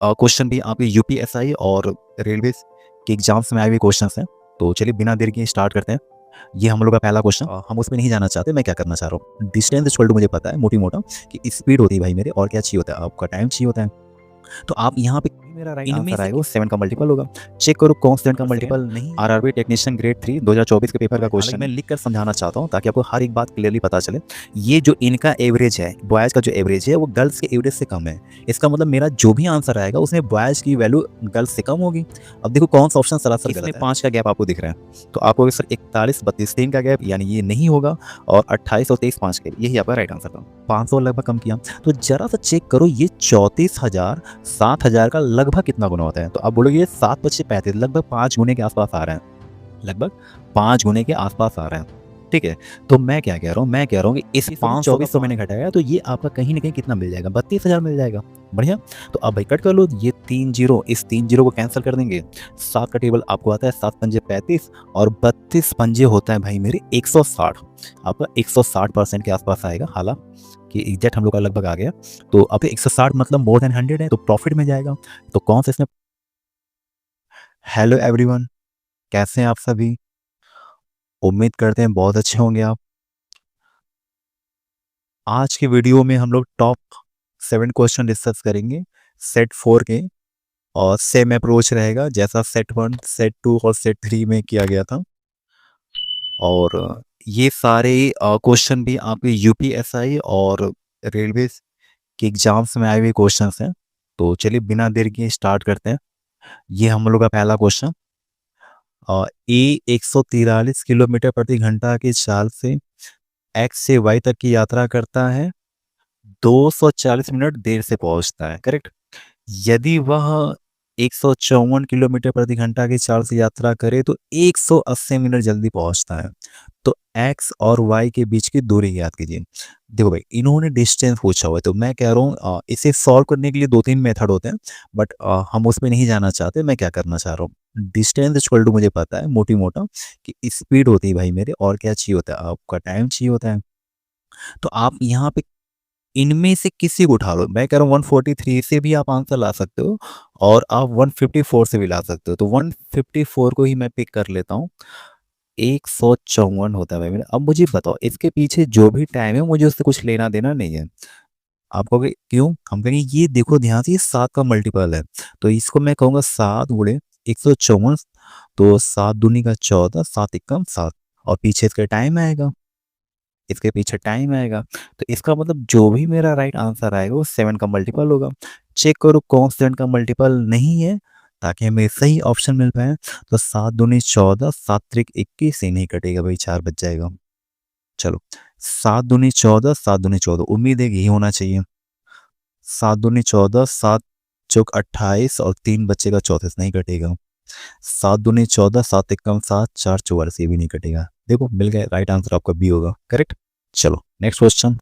Question भी आपके UPSI और रेलवेज के एग्जाम्स में आए हुए क्वेश्चंस हैं। तो चलिए बिना देर किए स्टार्ट करते हैं। ये हम लोग का पहला क्वेश्चन, हम उसमें नहीं जाना चाहते, मैं क्या करना चाह रहा हूँ। डिस्टेंस इक्वल टू मुझे पता है मोटी मोटा कि स्पीड होती है भाई मेरे, और क्या चाहिए होता है, आपका टाइम चाहिए होता है। तो आप यहाँ पे मेरा राइट आंसर आएगा वो 7 का मल्टीपल होगा। चेक करो कौन 7 का मल्टीपल नहीं। आरआरबी टेक्नीशियन ग्रेड 3 2024 के पेपर का क्वेश्चन मैं लिख कर समझाना चाहता हूँ ताकि आपको हर एक बात क्लियरली पता चले। ये जो इनका एवरेज है, बॉयज़ का जो एवरेज है वो गर्ल्स के एवरेज से कम है। इसका मतलब मेरा जो भी आंसर आएगा उसमें बॉयज़ की वैल्यू गर्ल्स से कम होगी। अब देखो कौन सा ऑप्शन सरासर गलत है। इसमें 5 का गैप आपको दिख रहा है, तो आपको सर 41 32 3 का गैप, यानी ये नहीं होगा। और 28 और 23 5 के, यही आपका राइट आंसर था। 500 लगभग कम किया। तो जरा सा चेक करो ये 34,000 7,000 का लगभग कितना गुना होता है। तो आप बोलोगे ये 7 × 35 लगभग 5 गुने के आसपास आ रहे हैं, लगभग 5 गुने के आसपास आ रहे हैं। ठीक है, तो मैं क्या कह रहा हूँ, मैं कह रहा हूँ कि इस 2400 मैंने घटाया तो ये आपका कहीं ना कहीं कितना मिल जाएगा, 32,000 मिल जाएगा। बढ़िया। तो अब भाई कट कर लो, ये 3 जीरो, इस 3 जीरो को कैंसिल कर देंगे। 7 का टेबल आपको आता है 7 पंजे 35 और 32 पंजे होता है भाई मेरे 160। आपका 160% के आसपास आएगा, हालांकि एग्जैक्ट हम लोग का लगभग आ गया। तो अब 160 मतलब मोर देन 100 है, तो प्रॉफिट में जाएगा। तो कौन सा इसमें। हेलो एवरीवन, कैसे हैं आप सभी। उम्मीद करते हैं बहुत अच्छे होंगे आप। आज की वीडियो में हम लोग टॉप 7 क्वेश्चन डिस्कस करेंगे सेट 4 के। और सेम अप्रोच रहेगा जैसा सेट 1 सेट 2 और सेट 3 में किया गया था। और ये सारे क्वेश्चन भी आपके यूपीएसआई और रेलवेज के एग्जाम्स में आए हुए क्वेश्चंस हैं। तो चलिए बिना देर किए स्टार्ट करते हैं। ये हम लोग का पहला क्वेश्चन, ए 143 किलोमीटर प्रति घंटा की चाल से एक्स से वाई तक की यात्रा करता है, 240 मिनट देर से पहुंचता है, करेक्ट। यदि वह 154 किलोमीटर प्रति घंटा की चाल से यात्रा करे तो 180 मिनट जल्दी पहुंचता है। तो एक्स और वाई के बीच की दूरी ज्ञात कीजिए। देखो भाई इन्होंने डिस्टेंस पूछा हुआ है, तो मैं कह रहा हूँ इसे सॉल्व करने के लिए 2-3 मेथड होते हैं, बट हम उसमें नहीं जाना चाहते। मैं क्या करना चाह रहा हूँ, डिस्टेंस इक्वल टू मुझे पता है मोटी मोटा कि स्पीड होती है भाई मेरे, और क्या चाहिए होता है, आपका टाइम चाहिए होता है। तो आप यहाँ पे इनमें से किसी को उठा लो। मैं कह रहा हूँ 143 से भी आप आंसर ला सकते हो और आप 154 से भी ला सकते हो। तो 154 को ही मैं पिक कर लेता हूँ। 154 होता है भाई मेरा। अब मुझे बताओ इसके पीछे जो भी टाइम है मुझे उससे कुछ लेना देना नहीं है। आप कहोगे क्यों, हम कहेंगे ये देखो ध्यान से, ये 7 का मल्टीपल है। तो इसको मैं कहूँगा 7 गुणे 154। तो 7 दूनी का 14, 7 एकम 7, और पीछे इसका टाइम आएगा, इसके पीछे टाइम आएगा। तो इसका मतलब जो भी मेरा राइट आंसर आएगा वो 7 का मल्टीपल होगा। चेक करो कौन 7 का मल्टीपल नहीं है ताकि हमें सही ऑप्शन मिल पाए। तो 7 दूनी 14, 7 त्रिक 21, से नहीं कटेगा भाई, 4 बच जाएगा। चलो 7 दूनी 14, 7 दूनी 14, उम्मीद है यही होना चाहिए। 7 दूनी 14, 7 चौक 28 और 3 बचेगा 34, नहीं कटेगा। 7 दूनी 14, 7 एकम 7, 4 44, ये भी नहीं कटेगा। देखो मिल गए, राइट आंसर आपका बी होगा, करेक्ट। चलो नेक्स्ट क्वेश्चन।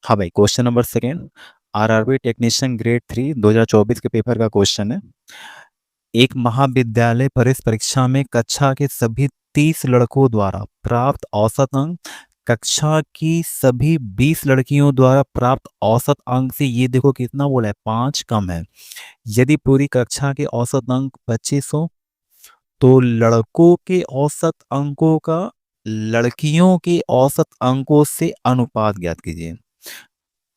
हाँ भाई, question number second, RRB technician grade 3 2024 के पेपर का क्वेश्चन है। एक महाविद्यालय प्रवेश परीक्षा में कक्षा के सभी 30 लड़कों द्वारा प्राप्त औसत अंक कक्षा की सभी 20 लड़कियों द्वारा प्राप्त औसत अंक से, ये देखो कितना बोला है, 5 कम है। यदि पूरी कक्षा के औसत अंक 25 हो तो लड़कों के औसत अंकों का लड़कियों के औसत अंकों से अनुपात ज्ञात कीजिए।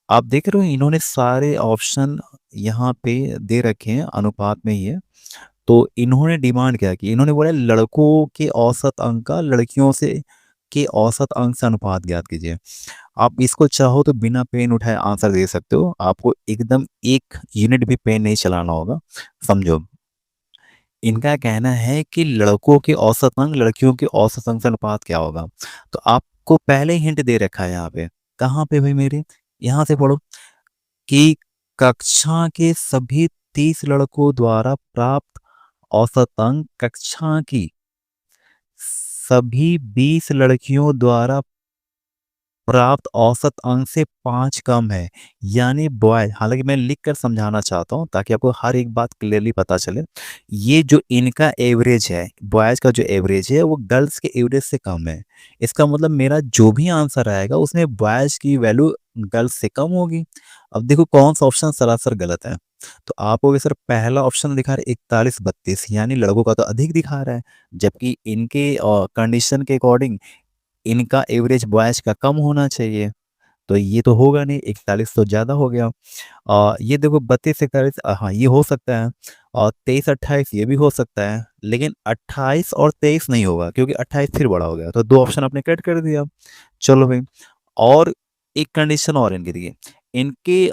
आप देख रहे हो इन्होंने सारे ऑप्शन यहाँ पे दे रखे हैं, अनुपात में ही है। तो इन्होंने डिमांड क्या की, इन्होंने बोला लड़कों के औसत अंक का लड़कियों से के औसत अंक से अनुपात ज्ञात कीजिए। आप इसको चाहो तो बिना पेन उठाए आंसर दे सकते हो, आपको एकदम 1 यूनिट भी पेन नहीं चलाना होगा। समझो, इनका कहना है कि लड़कों के औसत अंक लड़कियों के औसत अंक से अनुपात क्या होगा। तो आपको पहले हिंट दे रखा है यहाँ पे, कहाँ पे भाई मेरे, यहाँ से पढ़ो कि कक्षा के सभी 30 लड़कों द्वारा प्राप्त औसत अंक कक्षा की सभी 20 लड़कियों द्वारा प्राप्त औसत अंक से 5 कम है, यानी बॉय। हालांकि मैं लिख कर समझाना चाहता हूँ ताकि आपको हर एक बात क्लियरली पता चले। ये जो इनका एवरेज है, बॉयज का जो एवरेज है वो गर्ल्स के एवरेज से कम है। इसका मतलब मेरा जो भी आंसर आएगा उसमें बॉयज की वैल्यू गर्ल्स से कम होगी। अब देखो कौन सा ऑप्शन सरासर गलत है। तो आप कहोगे सर पहला ऑप्शन दिखा रहा है 41-32, यानी लड़कों का तो अधिक दिखा रहा है, जबकि इनके कंडीशन के अकॉर्डिंग इनका एवरेज बॉयज का कम होना चाहिए। तो ये तो होगा नहीं, 41 तो ज़्यादा हो गया। ये देखो 32-41, हाँ ये हो सकता है, और 23-28 ये भी हो सकता है, लेकिन 28 और 23 नहीं होगा, क्योंकि 28 फिर बड़ा हो गया, तो दो ऑप्शन आपने कट कर दिया। चलो भाई, और एक कंडीशन और इनकी थी, इनके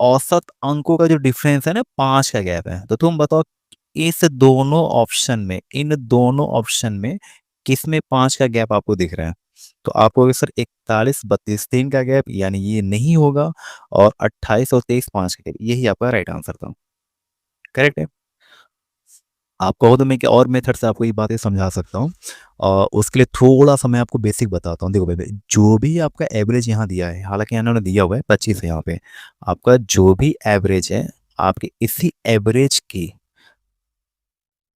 औसत अंकों का जो डिफरेंस है ना, 5 का गैप है। तो तुम बताओ इस दोनों ऑप्शन में, इन दोनों ऑप्शन में किस में 5 का गैप आपको दिख रहा है? तो आपको सर 41-32 3 का गैप, यानी ये नहीं होगा, और 28 और 23 5 का गैप, यही आपका राइट आंसर था। करेक्ट है। आप कहो तो मैं क्या और मेथड से आपको ये बातें समझा सकता हूँ, और उसके लिए थोड़ा सा मैं आपको बेसिक बताता हूँ। देखो भाई, जो भी आपका एवरेज यहाँ दिया है, हालांकि इन्होंने दिया हुआ है 25 है यहाँ पे, आपका जो भी एवरेज है, आपके इसी एवरेज के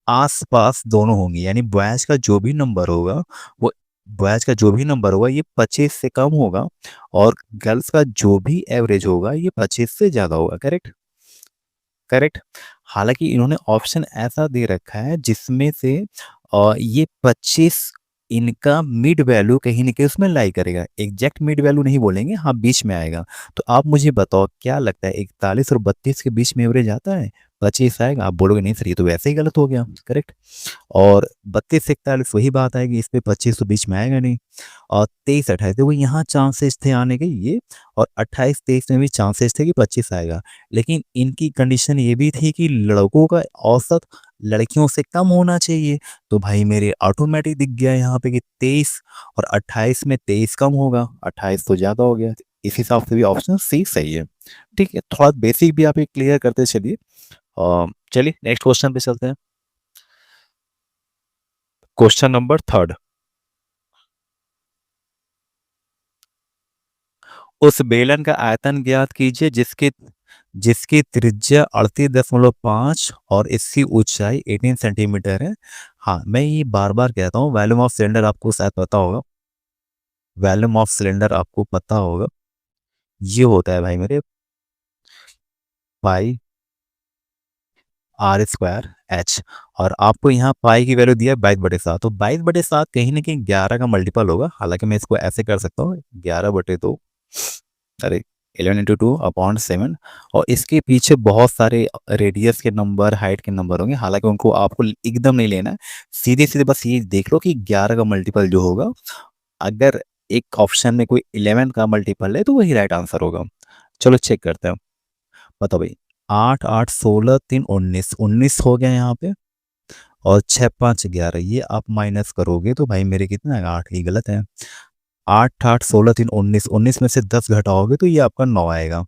आस-पास दोनों होंगी, यानी बॉयज़ का जो भी नंबर होगा, वो बॉयज़ का जो भी नंबर होगा ये 25 से कम होगा, और गर्ल्स का जो भी एवरेज होगा ये 25 से ज़्यादा होगा। करेक्ट? करेक्ट। हालाँकि इन्होंने ऑप्शन ऐसा दे रखा है जिसमें से ये 25 इनका मिड वैल्यू कहीं न कहीं उसमें लाई करेगा। एग्ज़ैक्ट मिड वैल्यू नहीं बोलेंगे, हाँ, बीच में आएगा। तो आप मुझे बताओ क्या लगता है 41 और 32 के बीच में एवरेज आता है? 25 आएगा? आप बोलोगे नहीं सर ये तो वैसे ही गलत हो गया। करेक्ट। और 32 से 41 वही बात आएगी, इसमें 25 तो बीच में आएगा नहीं। और 23-28 देखो यहाँ चांसेस थे आने के ये, और 28-23 में भी चांसेस थे कि 25 आएगा। लेकिन इनकी कंडीशन ये भी थी कि लड़कों का औसत लड़कियों से कम होना चाहिए। तो भाई मेरे ऑटोमेटिक दिख गया यहाँ पे कि 23 और 28 में 23 कम होगा, 28 तो ज़्यादा हो गया। इस हिसाब से भी ऑप्शन सी सही है। ठीक है, थोड़ा बेसिक भी आप ये क्लियर करते चलिए। चलिए नेक्स्ट क्वेश्चन पे चलते हैं। Question number 3। उस बेलन का आयतन ज्ञात कीजिए जिसकी जिसकी त्रिज्या 38.5 और इसकी ऊंचाई 18 सेंटीमीटर है। हाँ, मैं ये बार बार कहता हूँ, वॉल्यूम ऑफ सिलेंडर आपको शायद पता होगा। वॉल्यूम ऑफ सिलेंडर आपको पता होगा, ये होता है भाई मेरे पाई R²H। और आपको यहाँ पाई की वैल्यू दिया है 22/7, तो 22/7 कहीं ना कहीं 11 का मल्टीपल होगा। हालांकि मैं इसको ऐसे कर सकता हूँ, 11/2, अरे 11 × 2/7। और इसके पीछे बहुत सारे रेडियस के नंबर, हाइट के नंबर होंगे, हालांकि उनको आपको एकदम नहीं लेना है। सीधे सीधे बस ये देख लो कि 11 का मल्टीपल जो होगा, अगर एक ऑप्शन में कोई 11 का मल्टीपल है तो वही राइट आंसर होगा। चलो चेक करते हैं। बताओ भाई, 8 8 16 3 19, 19 हो गया यहाँ पे, और 6 5 11, ये आप माइनस करोगे तो भाई मेरे कितना है, 8 ही गलत है। 8 8 16 3 19, 19 में से 10 घटाओगे तो ये आपका 9 आएगा।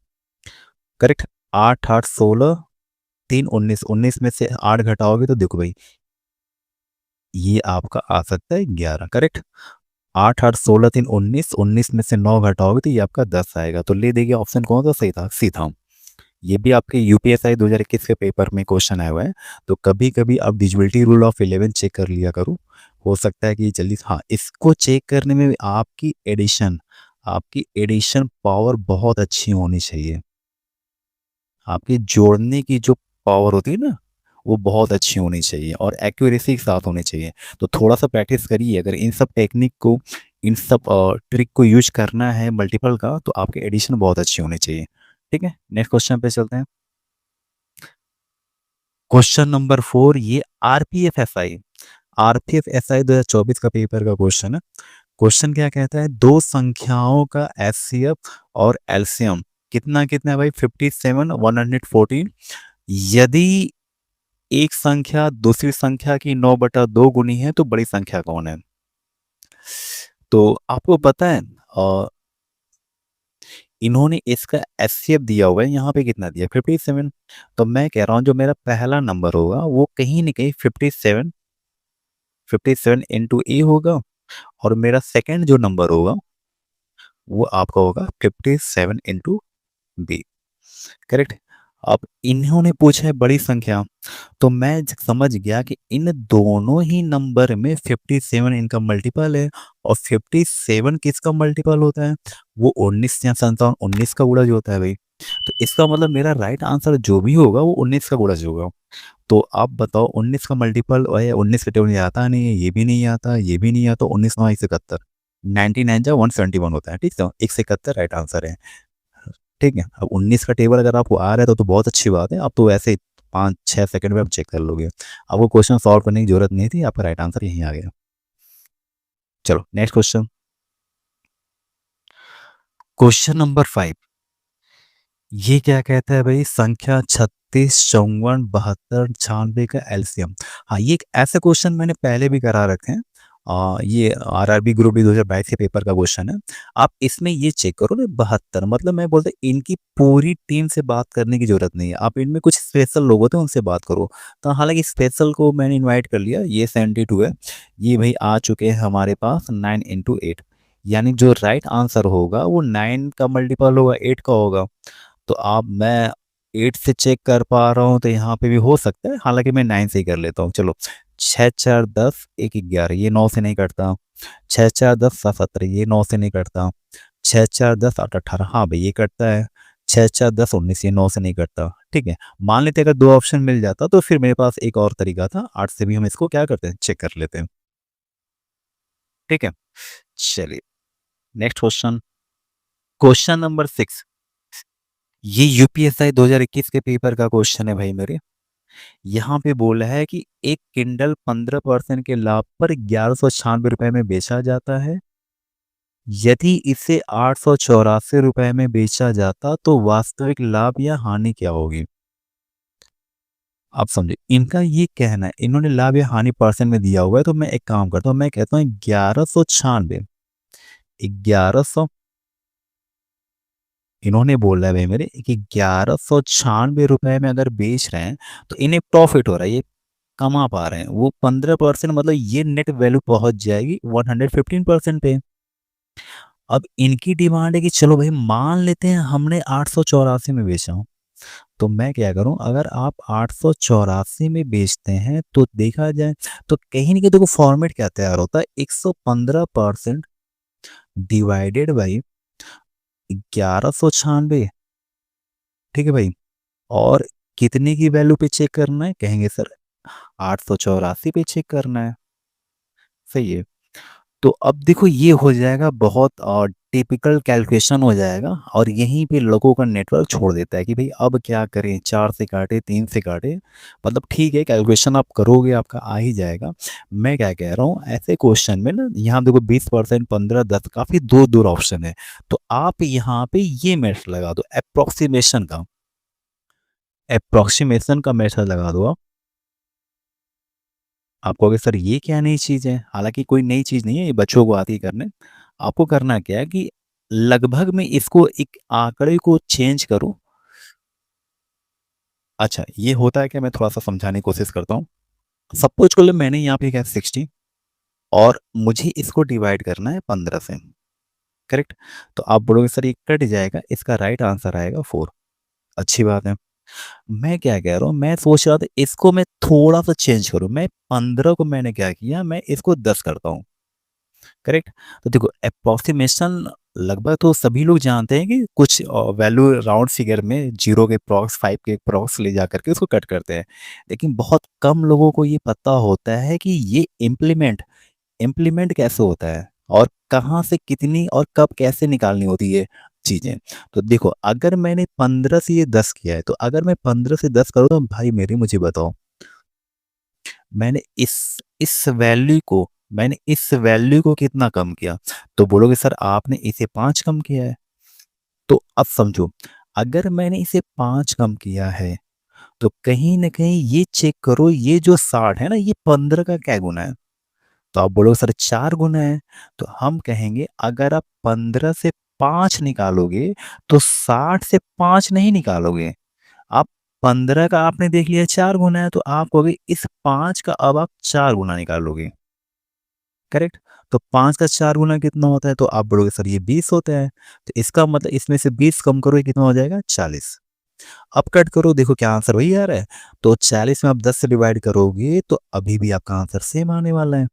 करेक्ट। 8 8 16 3 19, 19 में से 8 घटाओगे तो देखो भाई ये आपका आ सकता है 11। करेक्ट। 8 8 16 3 19, 19 में से 9 घटाओगे तो ये आपका 10 आएगा। तो ले देखिए ऑप्शन कौन सा सही था, सी था। ये भी आपके यूपीएसआई 2021 के पेपर में क्वेश्चन आया हुआ है। तो कभी कभी आप डिजिबिलिटी रूल ऑफ 11 चेक कर लिया करो, हो सकता है कि जल्दी, हाँ, इसको चेक करने में भी आपकी एडिशन पावर बहुत अच्छी होनी चाहिए। आपकी जोड़ने की जो पावर होती है ना, वो बहुत अच्छी होनी चाहिए और एक्यूरेसी के साथ होनी चाहिए। तो थोड़ा सा प्रैक्टिस करिए, अगर इन सब टेक्निक को, इन सब ट्रिक को यूज करना है मल्टीपल का, तो आपकी एडिशन बहुत अच्छी होनी चाहिए। ठीक है, नेक्स्ट क्वेश्चन पे चलते हैं। क्वेश्चन नंबर 4, ये आरपीएफ एसआई 2024 का पेपर का क्वेश्चन है। क्वेश्चन क्या कहता है, दो संख्याओं का एचसीएफ और एलसीएम कितना कितना है भाई, 57 114। यदि एक संख्या दूसरी संख्या की 9/2 गुनी है तो बड़ी संख्या कौन है? तो आपको पता है, इन्होंने इसका एचसीएफ दिया हुआ है, यहाँ पे कितना दिया, 57। तो मैं कह रहा हूँ जो मेरा पहला नंबर होगा वो कहीं न कहीं 57 इंटू ए होगा, और मेरा सेकंड जो नंबर होगा वो आपका होगा 57 इंटू बी। करेक्ट। अब इन्होंने पूछा है बड़ी संख्या, तो मैं समझ गया कि इन दोनों ही नंबर में 57 इनका मल्टीपल है, और 57 किसका मल्टीपल होता है, वो 19 या 57 19 का गुणज होता है भाई। तो इसका मतलब मेरा राइट आंसर जो भी होगा वो 19 का गुणज होगा। तो आप बताओ 19 का मल्टीपल, 19 का टेबल आता नहीं है, ये भी नहीं आता, ये भी नहीं आता, 19 9 171, 99 जा 171 होता है, ठीक है, 171 राइट आंसर है। ठीक है, अब 19 का टेबल अगर आपको आ रहा है तो बहुत अच्छी बात है, आप तो ऐसे 5-6 सेकंड में आप चेक कर लोगे, आपको क्वेश्चन सॉल्व करने की जरूरत नहीं थी, आपका राइट आंसर यहीं आ गया। चलो नेक्स्ट क्वेश्चन, क्वेश्चन नंबर 5। ये क्या कहता है भाई, संख्या 36 54 72 96 का एलसीएम। हाँ, ये एक ऐसा क्वेश्चन मैंने पहले भी करा रखे हैं, ये आरआरबी ग्रुप डी 2022 के पेपर का क्वेश्चन है। आप इसमें ये चेक करो ना, 72 मतलब मैं बोलता इनकी पूरी टीम से बात करने की जरूरत नहीं है, आप इनमें कुछ स्पेशल लोग होते हैं उनसे बात करो। तो हालांकि स्पेशल को मैंने इन्वाइट कर लिया, ये 72 है, ये भाई आ चुके हैं हमारे पास 9 × 8, यानी जो राइट आंसर होगा वो 9 का मल्टीपल होगा, 8 का होगा। तो आप मैं 8 से चेक कर पा रहा हूँ तो यहाँ पे भी हो सकता है, हालांकि मैं 9 से ही कर लेता हूँ। चलो 6 4 10 1 11, ये 9 से नहीं कटता। 6 4 10 7 17, ये 9 से नहीं कटता। 6 4 10 8 18, हाँ भाई ये कटता है। 6 4 10 19, ये 9 से नहीं कटता। ठीक है, मान लेते अगर दो ऑप्शन मिल जाता तो फिर मेरे पास एक और तरीका था, 8 से भी हम इसको क्या करते हैं, चेक कर लेते हैं। ठीक है, चलिए नेक्स्ट क्वेश्चन, क्वेश्चन नंबर 6। ये यूपीएसआई 2021 के पेपर का क्वेश्चन है भाई मेरे। यहाँ पे बोला है कि एक किंडल 15% के लाभ पर 1196 रुपए में बेचा जाता है, यदि इसे 884 रुपए में बेचा जाता तो वास्तविक लाभ या हानि क्या होगी। आप समझे, इनका ये कहना है, इन्होंने लाभ या हानि परसेंट में दिया हुआ है, तो मैं एक काम करता हूँ, मैं कहता हूँ 1196, 1100, इन्होंने बोला है भाई मेरे कि 1196 रुपए में अगर बेच रहे हैं तो इन्हें प्रॉफिट हो रहा है, ये कमा पा रहे हैं, वो 15%, मतलब ये नेट वैल्यू पहुंच जाएगी 115% पे। अब इनकी डिमांड है कि चलो भाई मान लेते हैं हमने 884 में बेचा हूं, तो मैं क्या करूं, अगर आप 884 में बेचते हैं तो देखा जाए तो कहीं ना कहीं देखो फॉर्मेट क्या तैयार होता है, 115% डिवाइडेड बाई 1196। ठीक है भाई, और कितने की वैल्यू पे चेक करना है, कहेंगे सर 884 पे चेक करना है। सही है, तो अब देखो ये हो जाएगा बहुत और टिपिकल कैलकुलेशन हो जाएगा, और यहीं पे लोगों का नेटवर्क छोड़ देता है कि भाई अब क्या करें, 4 से काटे, 3 से काटे, मतलब ठीक है कैलकुलेशन आप करोगे आपका आ ही जाएगा। मैं क्या कह रहा हूँ, ऐसे क्वेश्चन में ना यहाँ देखो 20%, 15, 10, काफ़ी दूर दूर ऑप्शन है, तो आप यहाँ पे ये मेथड लगा दो, अप्रोक्सीमेशन का मेथड लगा दो आप कहोगे सर ये क्या नई चीज़ है, हालांकि कोई नई चीज़ नहीं है, ये बच्चों को आती है करने। आपको करना क्या है कि लगभग में इसको एक आंकड़े को चेंज करो। अच्छा ये होता है क्या, मैं थोड़ा सा समझाने की कोशिश करता हूँ। सपोज कर लो मैंने यहाँ पे क्या 60, और मुझे इसको डिवाइड करना है 15 से, करेक्ट। तो आप बोलोगे सर ये कट जाएगा, इसका राइट आंसर आएगा 4। अच्छी बात है, मैं क्या कह रहा हूँ, मैं सोच रहा था इसको मैं थोड़ा सा चेंज करूँ, मैं 15 को मैंने क्या किया, मैं इसको 10 करता हूँ, करेक्ट। तो देखो अप्रोक्सीमेशन लगभग तो सभी लोग जानते हैं कि कुछ वैल्यू राउंड फिगर में जीरो के प्रॉक्स, 5 के प्रॉक्स ले जा करके उसको कट करते हैं, लेकिन बहुत कम लोगों को ये पता होता है कि ये इम्प्लीमेंट इम्प्लीमेंट कैसे होता है, और कहाँ से कितनी और कब कैसे निकालनी होती है चीज़ें। तो देखो अगर मैंने 15 से ये 10 किया है, तो अगर मैं 15 से 10 करूँ तो भाई मेरी मुझे बताओ, मैंने इस वैल्यू को कितना कम किया। तो बोलोगे सर आपने इसे 5 कम किया है। तो अब समझो, अगर मैंने इसे 5 कम किया है तो कहीं ना कहीं ये चेक करो, ये जो 60 है ना, ये 15 का क्या गुना है। तो आप बोलोगे सर 4 गुना है। तो हम कहेंगे अगर आप 15 से 5 निकालोगे तो 60 से 5 नहीं निकालोगे आप। 15 का आपने देख लिया 4 गुना है, तो आप कहोगे इस 5 का अब आप 4 गुना निकालोगे, करेक्ट। तो 5 का 4 गुना कितना होता है, तो आप बोलोगे सर ये 20 होता है। तो इसका मतलब इसमें से 20 कम करो, ये कितना हो जाएगा 40। अब कट करो, देखो क्या आंसर वही आ रहा है। तो 40 में आप 10 से डिवाइड करोगे तो अभी भी आपका आंसर सेम आने वाला है।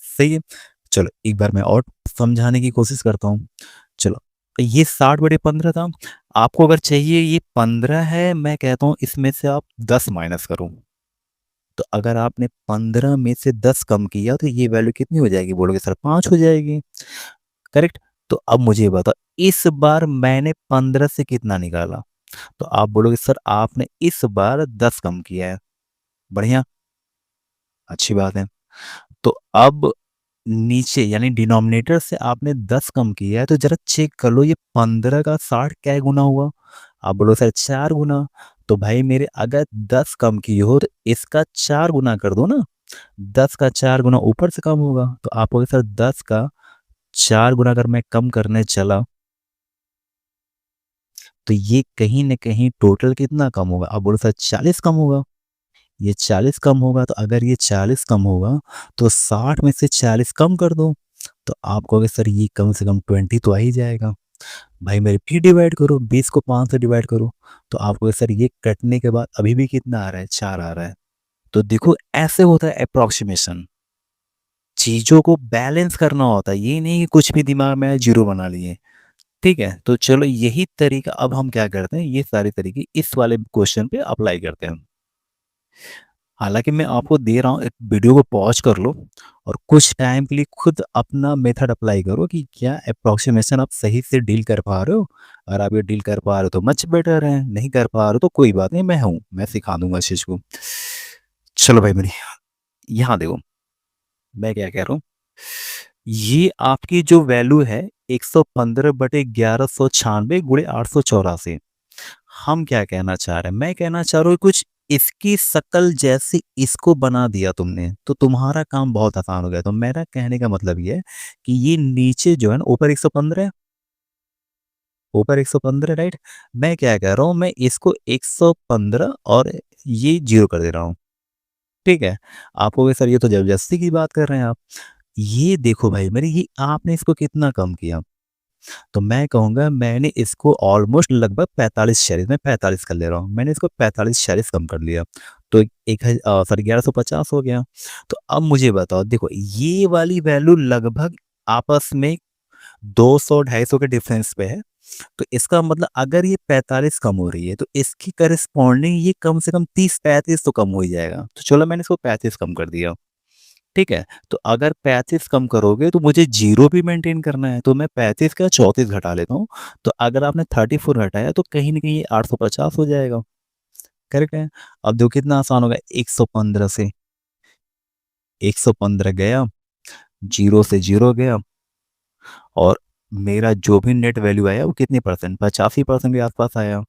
सही है, चलो एक बार मैं और समझाने की कोशिश करता हूँ। चलो, तो ये 60/15 था। आपको अगर चाहिए ये 15 है, मैं कहता हूँ इसमें से आप 10 माइनस करो। तो अगर आपने 15 में से 10 कम किया तो ये वैल्यू कितनी हो जाएगी? बोलोगे सर 5 हो जाएगी। करेक्ट? तो अब मुझे ये बताओ, इस बार मैंने 15 से कितना निकाला? तो आप बोलोगे सर आपने इस बार 10 कम किया है। बढ़िया, अच्छी बात है। तो अब नीचे यानी डिनोमिनेटर से आपने 10 कम किया है, तो जरा चेक कर लो ये 15 का 60 क्या गुना हुआ? आप बोलो सर 4 गुना। तो भाई मेरे अगर 10 कम की हो तो इसका 4 गुना कर दो ना। 10 का 4 गुना ऊपर से कम होगा, तो आप बोलोगे सर 10 का 4 गुना अगर मैं कम करने चला तो ये कहीं न कहीं टोटल कितना कम होगा? आप बोलो सर 40 कम होगा। ये 40 कम होगा, तो अगर ये 40 कम होगा तो 60 में से 40 कम कर दो। तो आप कहोगे सर ये कम से कम 20 तो आ ही जाएगा। भाई मेरे फिर डिवाइड करो, 20 को 5 से डिवाइड करो। तो आप कहोगे सर ये कटने के बाद अभी भी कितना आ रहा है? 4 आ रहा है। तो देखो ऐसे होता है अप्रोक्सीमेशन। चीज़ों को बैलेंस करना होता है, ये नहीं कि कुछ भी दिमाग में आए ज़ीरो बना लिए। ठीक है? तो चलो यही तरीका अब हम क्या करते हैं, ये सारे तरीके इस वाले क्वेश्चन पे अप्लाई करते हैं। हालाँकि मैं आपको दे रहा हूँ, एक वीडियो को पॉज़ कर लो और कुछ टाइम के लिए खुद अपना मेथड अप्लाई करो कि क्या अप्रोक्सिमेशन आप सही से डील कर पा रहे हो। अगर आप ये डील कर पा रहे हो तो मच बेटर है, नहीं कर पा रहे हो तो कोई बात नहीं, मैं हूँ, मैं सिखा दूँगा इस चीज़ को। चलो भाई मेरी यहाँ देखो, मैं क्या कह रहा हूँ, ये आपकी जो वैल्यू है 115/1196 गुणे 884। हम क्या कहना चाह रहे हैं? मैं कहना चाह रहा हूँ कुछ इसकी शक्ल जैसी इसको बना दिया तुमने, तो तुम्हारा काम बहुत आसान हो गया। तो मेरा कहने का मतलब ये है कि ये नीचे जो है ना, ऊपर 115 है, ऊपर 115 राइट? मैं क्या कह रहा हूँ, मैं इसको 115 और ये 0 कर दे रहा हूँ। ठीक है? आप कहोगे सर ये तो ज़बरदस्ती की बात कर रहे हैं आप। ये देखो भाई मेरे, ये आपने इसको कितना कम किया? तो मैं कहूँगा मैंने इसको ऑलमोस्ट लगभग 45 शेयर्स में 45 कर ले रहा हूँ। मैंने इसको 45 शेयर्स कम कर लिया। तो सॉरी 1150 हो गया। तो अब मुझे बताओ, देखो ये वाली वैल्यू लगभग आपस में 200 250 के डिफरेंस पे है। तो इसका मतलब अगर ये 45 कम हो रही है तो इसकी करस्पॉन्डिंग ये कम से कम 30-35 तो कम हो ही जाएगा। तो चलो मैंने इसको 35 कम कर दिया। ठीक है? तो अगर 35 कम करोगे तो मुझे 0 भी मेंटेन करना है, तो मैं 35 का 34 घटा लेता हूँ। तो अगर आपने 34 घटाया तो कहीं न कहीं ये 850 हो जाएगा। करेक्ट है? अब देखो कितना आसान होगा, 115 से 115 गया, 0 से 0 गया और मेरा जो भी नेट वैल्यू आया वो कितने परसेंट, 85% के आस-पास आया।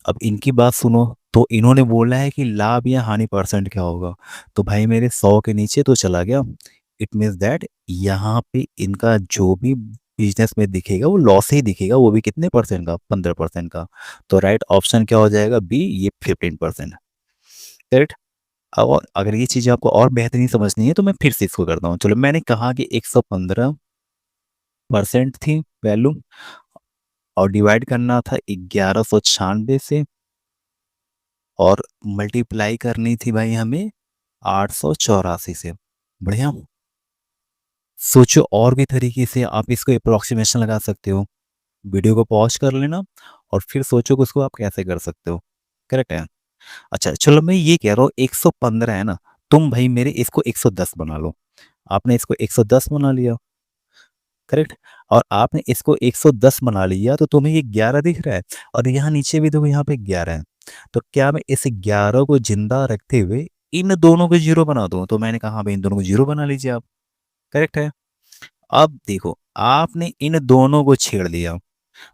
अब इनकी बात सुनो, तो इन्होंने बोला है कि लाभ या हानि परसेंट क्या होगा? तो भाई मेरे 100 के नीचे तो चला गया। इट मीन्स दैट यहाँ पे इनका जो भी बिज़नेस में दिखेगा वो लॉस ही दिखेगा, वो भी कितने परसेंट का? 15% का। तो राइट ऑप्शन क्या हो जाएगा? बी, ये 15%। करेक्ट? और अगर ये चीज़ें आपको और बेहतरीन समझनी है तो मैं फिर से इसको करता हूँ। चलो मैंने कहा कि 115% थी वैल्यू और डिवाइड करना था 1196 से और मल्टीप्लाई करनी थी भाई हमें 884 से। बढ़िया। सोचो और भी तरीके से आप इसको अप्रोक्सीमेशन लगा सकते हो। वीडियो को पॉज कर लेना और फिर सोचो कि उसको आप कैसे कर सकते हो। करेक्ट है? अच्छा चलो मैं ये कह रहा हूँ 115 है ना, तुम भाई मेरे इसको 110 बना लो। आपने इसको 110 बना लिया। करेक्ट? और आपने इसको 110 बना लिया तो तुम्हें ये 11 दिख रहा है और यहाँ नीचे भी देखो, यहाँ पे 11 है। तो क्या मैं इस 11 को ज़िंदा रखते हुए इन दोनों को 0 बना दूँ? तो मैंने कहा हाँ भाई इन दोनों को 0 बना लीजिए आप। करेक्ट है? अब देखो आपने इन दोनों को छेड़ दिया,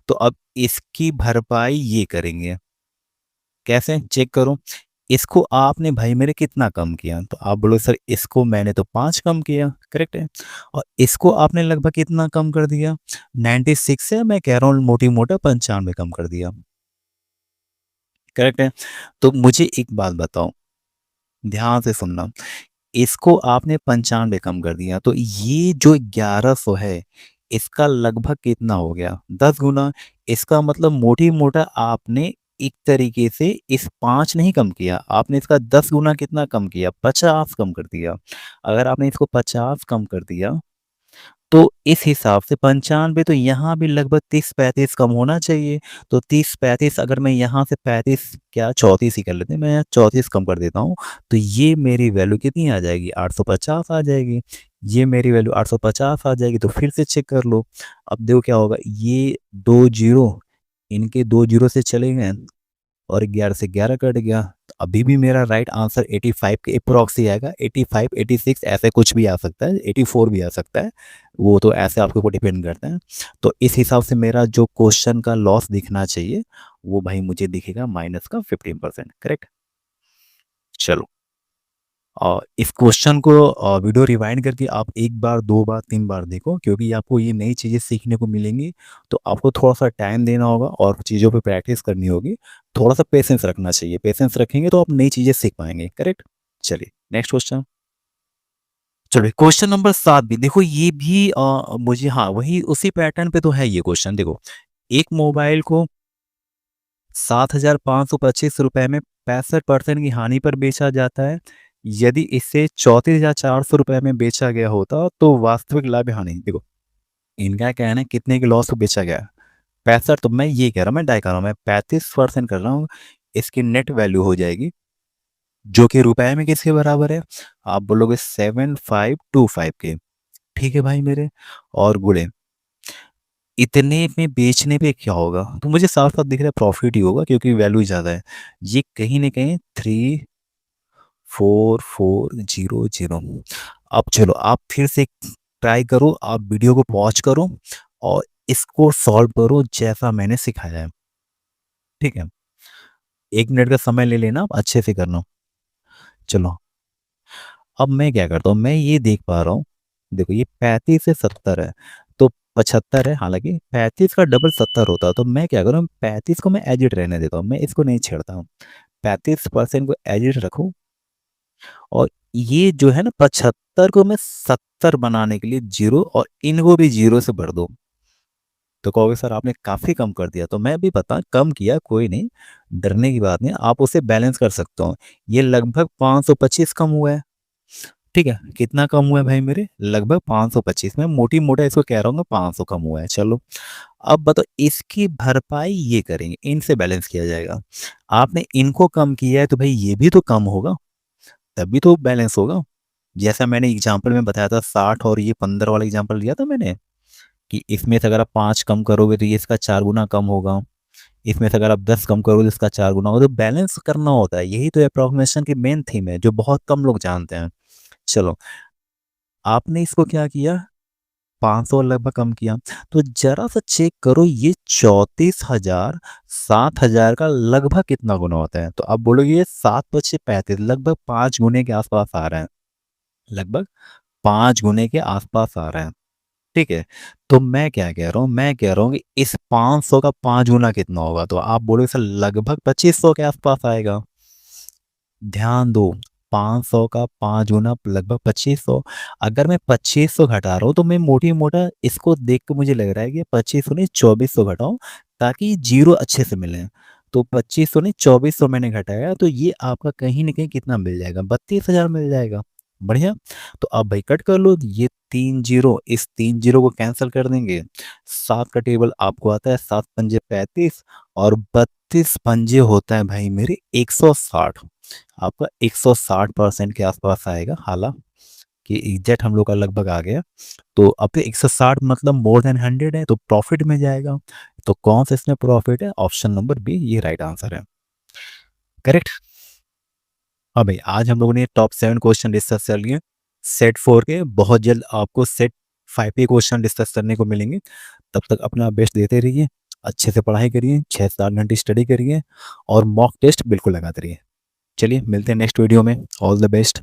तो अब इसकी भरपाई ये करेंगे। कैसे? चेक करो। इसको आपने भाई मेरे कितना कम किया? तो आप बोलो सर इसको मैंने तो 5 कम किया, करेक्ट है? और इसको आपने लगभग कितना कम कर दिया? 96 से मैं कह रहा हूँ मोटी-मोटा 95 कम कर दिया। करेक्ट है? तो मुझे एक बात बताओ, ध्यान से सुनना। इसको आपने 95 कम कर दिया, तो ये जो 1100 है, इसका लगभग कितना हो गया? 10 गुना। इसका मतलब मोटी-मोटा आपने एक तरीके से इस 5 नहीं कम किया, आपने इसका 10 गुना कितना कम किया? 50 कम कर दिया। अगर आपने इसको 50 कम कर दिया, तो इस हिसाब से 95 तो यहाँ भी लगभग 30-35 कम होना चाहिए। तो 30-35 अगर मैं यहाँ से 35 क्या 34 ही कर लेते हैं, मैं यहाँ 34 कम कर देता हूँ। तो ये मेरी वैल्यू कितनी आ जाएगी? 850 आ जाएगी। ये मेरी वैल्यू 850 आ जाएगी। तो फिर से चेक कर लो। अब देखो क्या होगा, ये 2 ज़ीरो इनके 2 ज़ीरो से चले गए और 11 से 11 कट गया। तो अभी भी मेरा राइट आंसर 85 के अप्रॉक्स ही आएगा। 85, 86 ऐसे कुछ भी आ सकता है, 84 भी आ सकता है। वो तो ऐसे आपके ऊपर डिपेंड करता है। तो इस हिसाब से मेरा जो क्वेश्चन का लॉस दिखना चाहिए, वो भाई मुझे दिखेगा माइनस का 15%। करेक्ट। चलो, और इस क्वेश्चन को वीडियो रिवाइंड करके आप एक बार, दो बार, तीन बार देखो, क्योंकि आपको ये नई चीज़ें सीखने को मिलेंगी। तो आपको थोड़ा सा टाइम देना होगा और चीज़ों पे प्रैक्टिस करनी होगी। थोड़ा सा पेशेंस रखना चाहिए। पेशेंस रखेंगे तो आप नई चीज़ें सीख पाएंगे। करेक्ट। चलिए नेक्स्ट क्वेश्चन। चलिए क्वेश्चन नंबर 7 भी देखो, ये भी मुझे, हाँ वही उसी पैटर्न पे तो है ये क्वेश्चन। देखो, एक मोबाइल को 7,525 रुपए में 65% की हानि पर बेचा जाता है। यदि इसे 34,400 रुपए में बेचा गया होता तो वास्तविक लाभ हानि, देखो इनका कहना है कितने के लॉस को बेचा गया? 65। तो मैं ये कह रहा हूँ, मैं डाई कर रहा हूँ, मैं 35% कर रहा हूँ। इसकी नेट वैल्यू हो जाएगी, जो कि रुपए में किसके बराबर है? आप बोलोगे 7525 के। ठीक है भाई मेरे, और गुणे इतने में बेचने पे क्या होगा? तो मुझे साफ साफ दिख रहा है प्रॉफिट ही होगा, क्योंकि वैल्यू ज़्यादा है। ये कहीं ना कहीं 34400। अब चलो आप फिर से ट्राई करो, आप वीडियो को पॉज करो और इसको सॉल्व करो जैसा मैंने सिखाया है। ठीक है, 1 मिनट का समय ले लेना, अच्छे से करना। चलो, अब मैं क्या करता हूँ, मैं ये देख पा रहा हूँ, देखो ये 35 से 70 है, तो 75 है। हालांकि 35 का डबल 70 होता है। तो मैं क्या करूँ, 35 को मैं एजिट रहने देता हूँ, मैं इसको नहीं छेड़ता हूँ। 35% को एजिट रखूँ, और ये जो है ना 75 को मैं 70 बनाने के लिए जीरो, और इनको भी जीरो से भर दो। तो कहोगे सर आपने काफ़ी कम कर दिया। तो मैं भी बता कम किया, कोई नहीं, डरने की बात नहीं, आप उसे बैलेंस कर सकते हो। ये लगभग 525 कम हुआ है। ठीक है, कितना कम हुआ है भाई मेरे? लगभग 525। मैं मोटी मोटा इसको कह रहा हूँ 500 कम हुआ है। चलो, अब बताओ इसकी भरपाई ये करेंगे, इनसे बैलेंस किया जाएगा। आपने इनको कम किया है तो भाई ये भी तो कम होगा, तभी तो बैलेंस होगा। जैसा मैंने एग्जाम्पल में बताया था 60 और ये 15 वाला एग्जाम्पल दिया था मैंने, कि इसमें से अगर आप 5 कम करोगे तो ये इसका 4 गुना कम होगा। इसमें से अगर आप 10 कम करोगे तो इसका 4 गुना होगा। तो बैलेंस करना होता है, यही तो अप्रोक्सीमेशन की मेन थीम है, जो बहुत कम लोग जानते हैं। चलो, आपने इसको क्या किया, 500 लगभग कम किया। तो जरा सा चेक करो, ये 34,000 7,000 का लगभग कितना गुना होता है? तो आप बोलोगे ये 7 × 35 लगभग 5 गुने के आसपास आ रहा है। लगभग 5 गुने के आसपास आ रहा है। ठीक है, तो मैं क्या कह रहा हूँ, मैं कह रहा हूँ कि इस 500 का 5 गुना कितना होगा? तो आप बोलोगे सर लगभग 2500 के आसपास आएगा। ध्यान दो, 500 का 5 गुना लगभग 2500। अगर मैं 2500 घटा रहा हूँ तो मैं मोटी मोटा इसको देख के मुझे लग रहा है कि 2500 नहीं 2400 घटाऊं, ताकि जीरो अच्छे से मिले। तो 2500 नहीं 2400 मैंने घटाया, तो ये आपका कहीं ना कहीं कितना मिल जाएगा? 32,000 मिल जाएगा। बढ़िया। तो अब भाई कट कर लो, ये 3 जीरो, इस 3 जीरो को कैंसिल कर देंगे। 7 का टेबल आपको आता है, 7 पंजे 35 और 32 पंजे होता है भाई मेरे 160। आपका 160% के आसपास आएगा। हालांकि एग्जैक्ट हम लोग का लगभग आ गया। तो अब तो 160 मतलब मोर देन 100 है, तो प्रॉफिट में जाएगा। तो कौन सा इसमें प्रॉफिट है? ऑप्शन नंबर बी, ये राइट आंसर है। करेक्ट। हाँ भाई, आज हम लोगों ने टॉप 7 क्वेश्चन डिस्कस कर लिए सेट 4 के। बहुत जल्द आपको सेट 5 के क्वेश्चन डिस्कस करने को मिलेंगे। तब तक अपना बेस्ट देते रहिए, अच्छे से पढ़ाई करिए, 6 से 8 घंटे स्टडी करिए, और मॉक टेस्ट बिल्कुल लगाते रहिए। चलिए मिलते हैं नेक्स्ट वीडियो में। All the best.